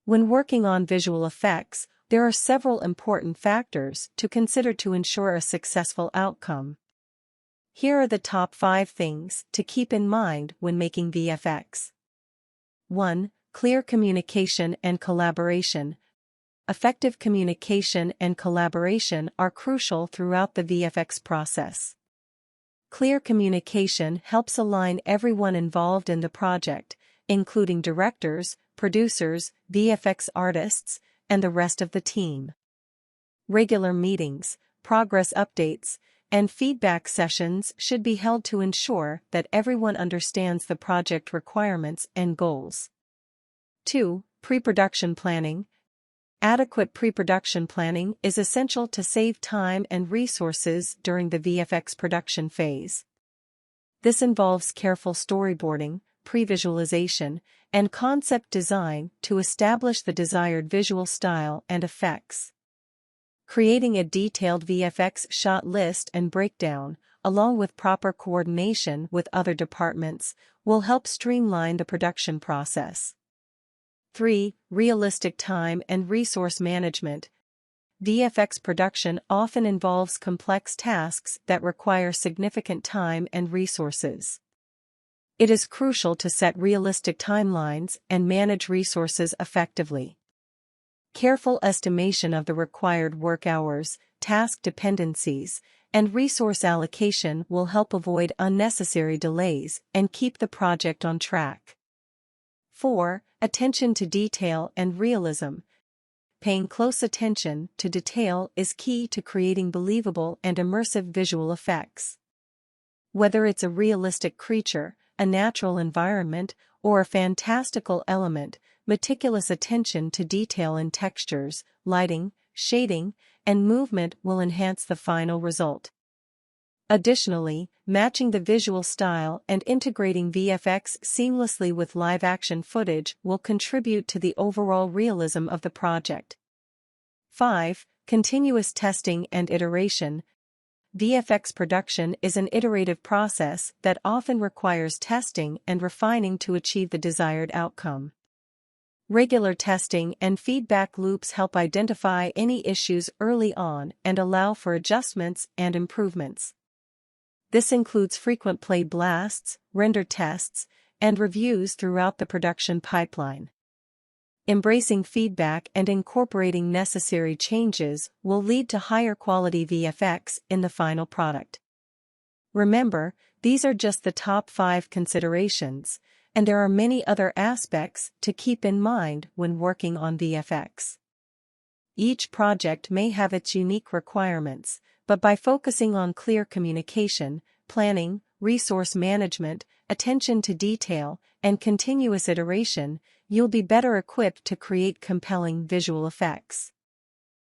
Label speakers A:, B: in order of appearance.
A: When working on visual effects, there are several important factors to consider to ensure a successful outcome. Here are the top 5 things to keep in mind when making VFX. 1. Clear communication and collaboration. Effective communication and collaboration are crucial throughout the VFX process. Clear communication helps align everyone involved in the project, including directors, producers, VFX artists, and the rest of the team. Regular meetings, progress updates, and feedback sessions should be held to ensure that everyone understands the project requirements and goals. 2. Pre-production planning. Adequate pre-production planning is essential to save time and resources during the VFX production phase. This involves careful storyboarding, pre-visualization, and concept design to establish the desired visual style and effects. Creating a detailed VFX shot list and breakdown, along with proper coordination with other departments, will help streamline the production process. 3. Realistic time and resource management. VFX production often involves complex tasks that require significant time and resources. It is crucial to set realistic timelines and manage resources effectively. Careful estimation of the required work hours, task dependencies, and resource allocation will help avoid unnecessary delays and keep the project on track. 4. Attention to detail and realism. Paying close attention to detail is key to creating believable and immersive visual effects. Whether it's a realistic creature, a natural environment, or a fantastical element, meticulous attention to detail in textures, lighting, shading, and movement will enhance the final result. Additionally, matching the visual style and integrating VFX seamlessly with live-action footage will contribute to the overall realism of the project. 5. Continuous testing and iteration. VFX production is an iterative process that often requires testing and refining to achieve the desired outcome. Regular testing and feedback loops help identify any issues early on and allow for adjustments and improvements. This includes frequent play blasts, render tests, and reviews throughout the production pipeline. Embracing feedback and incorporating necessary changes will lead to higher quality VFX in the final product. Remember, these are just the top 5 considerations, and there are many other aspects to keep in mind when working on VFX. Each project may have its unique requirements, but by focusing on clear communication, planning, resource management, attention to detail, and continuous iteration, you'll be better equipped to create compelling visual effects.